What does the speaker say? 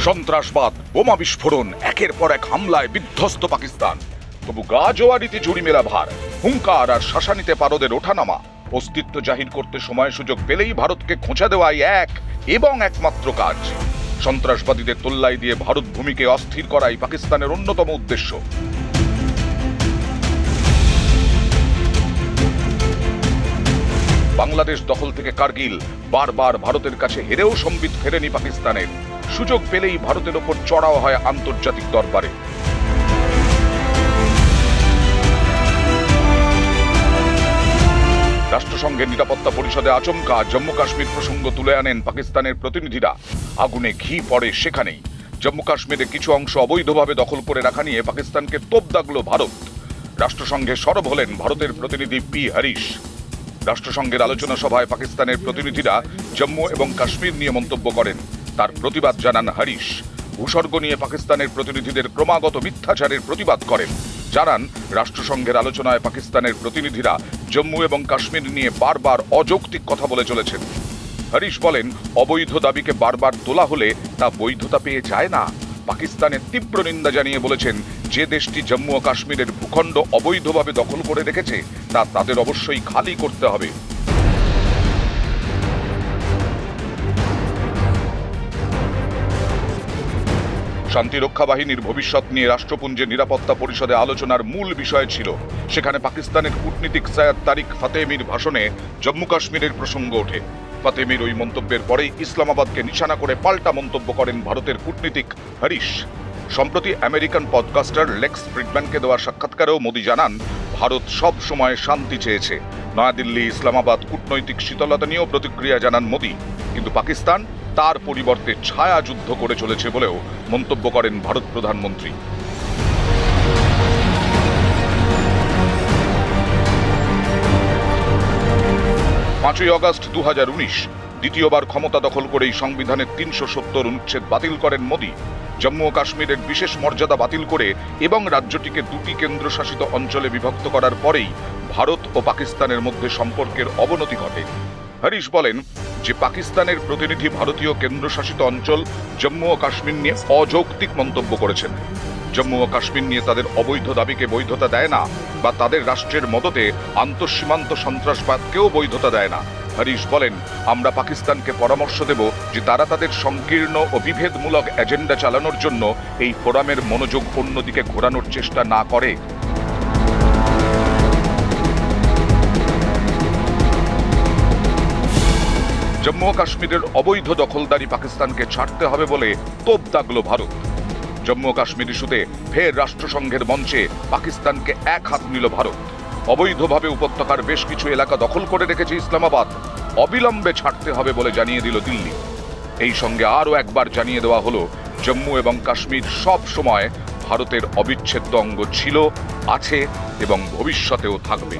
সন্ত্রাসবাদ, বোমা বিস্ফোরণ, একের পর এক হামলায় বিধ্বস্ত পাকিস্তান। তবু গা জোয়ারিতে জুড়ি মেলা ভার, হুঙ্কার আর শাসানিতে পারদের ওঠানামা। অস্তিত্ব জাহির করতে সময় সুযোগ পেলেই ভারতকে খোঁচা দেওয়াই এক এবং একমাত্র কাজ। সন্ত্রাসবাদীদের তোল্লাই দিয়ে ভারত ভূমিকে অস্থির করাই পাকিস্তানের অন্যতম উদ্দেশ্য। বাংলাদেশ দখল থেকে কার্গিল, বারবার ভারতের কাছে হেরেও সম্বিত ফেরেনি পাকিস্তানের। সুযোগ পেলেই ভারতের ওপর চড়াও হয় আন্তর্জাতিক দরবারে। রাষ্ট্রসংঘের নিরাপত্তা পরিষদে আচমকা জম্মু কাশ্মীর প্রসঙ্গ তুলে আনেন পাকিস্তানের প্রতিনিধিরা। আগুনে ঘি পড়ে সেখানেই। জম্মু কাশ্মীরে কিছু অংশ অবৈধভাবে দখল করে রাখা নিয়ে পাকিস্তানকে তোপ দাগল ভারত। রাষ্ট্রসংঘে সরব হলেন ভারতের প্রতিনিধি পি হরিশ। রাষ্ট্রসংঘের আলোচনা সভায় পাকিস্তানের প্রতিনিধিরা জম্মু এবং কাশ্মীর নিয়ে মন্তব্য করেন। তার প্রতিবাদ জানান হরিশ। ভূস্বর্গ নিয়ে পাকিস্তানের প্রতিনিধিদের ক্রমাগত মিথ্যাচারের প্রতিবাদ করেন। জানান, রাষ্ট্রসংঘের আলোচনায় পাকিস্তানের প্রতিনিধিরা জম্মু এবং কাশ্মীর নিয়ে বারবার অযৌক্তিক কথা বলে চলেছেন। হরিশ বলেন, অবৈধ দাবিকে বারবার তোলা হলে তা বৈধতা পেয়ে যায় না। পাকিস্তানের তীব্র নিন্দা জানিয়ে বলেছেন, যে দেশটি জম্মু ও কাশ্মীরের ভূখণ্ড অবৈধভাবে দখল করে রেখেছে তা তাদের অবশ্যই খালি করতে হবে। শান্তিরক্ষা বাহিনীর ভবিষ্যৎ নিয়ে রাষ্ট্রপুঞ্জের নিরাপত্তা পরিষদে আলোচনার মূল বিষয় ছিল। সেখানে পাকিস্তানের কূটনীতিক সৈয়দ তারিক ফাতেমির ভাষণে জম্মু কাশ্মীরের প্রসঙ্গ ওঠে। ফাতেমির ওই মন্তব্যের পরেই ইসলামাবাদকে নিশানা করে পাল্টা মন্তব্য করেন ভারতের কূটনীতিক হরিশ। সম্প্রতি আমেরিকান পডকাস্টার লেক্স ফ্রিডম্যানকে দেওয়া সাক্ষাৎকারেও মোদি জানান, ভারত সব সময় শান্তি চেয়েছে। নয়াদিল্লি ইসলামাবাদ কূটনৈতিক শীতলতা নিয়েও প্রতিক্রিয়া জানান মোদি, কিন্তু পাকিস্তান তার পরিবর্তে ছায়া যুদ্ধ করে চলেছে বলেও মন্তব্য করেন ভারত প্রধানমন্ত্রী। 5ই আগস্ট 2019 দ্বিতীয়বার ক্ষমতা দখল করেই সংবিধানের 370 অনুচ্ছেদ বাতিল করেন মোদি। জম্মু ও কাশ্মীরের বিশেষ মর্যাদা বাতিল করে এবং রাজ্যটিকে দুটি কেন্দ্রশাসিত অঞ্চলে বিভক্ত করার পরেই ভারত ও পাকিস্তানের মধ্যে সম্পর্কের অবনতি ঘটে। হরিশ বলেন যে পাকিস্তানের প্রতিনিধি ভারতীয় কেন্দ্রশাসিত অঞ্চল জম্মু ও কাশ্মীর নিয়ে অযৌক্তিক মন্তব্য করেছেন। জম্মু ও কাশ্মীর নিয়ে তাদের অবৈধ দাবিকে বৈধতা দেয় না, বা তাদের রাষ্ট্রের মদতে আন্তঃসীমান্ত সন্ত্রাসবাদকেও বৈধতা দেয় না। হরিশ বলেন, আমরা পাকিস্তানকে পরামর্শ দেব যে তারা তাদের সংকীর্ণ ও বিভেদমূলক এজেন্ডা চালানোর জন্য এই ফোরামের মনোযোগ অন্যদিকে ঘোরানোর চেষ্টা না করে। জম্মু ও কাশ্মীরের অবৈধ দখলদারি পাকিস্তানকে ছাড়তে হবে বলে তোপ দাগল ভারত। জম্মু ও কাশ্মীর ইস্যুতে ফের রাষ্ট্রসংঘের মঞ্চে পাকিস্তানকে এক হাত নিল ভারত। অবৈধভাবে উপত্যকার বেশ কিছু এলাকা দখল করে রেখেছে ইসলামাবাদ, অবিলম্বে ছাড়তে হবে বলে জানিয়ে দিল দিল্লি। এই সঙ্গে আরও একবার জানিয়ে দেওয়া হলো, জম্মু এবং কাশ্মীর সব সময় ভারতের অবিচ্ছেদ্য অঙ্গ ছিল, আছে এবং ভবিষ্যতেও থাকবে।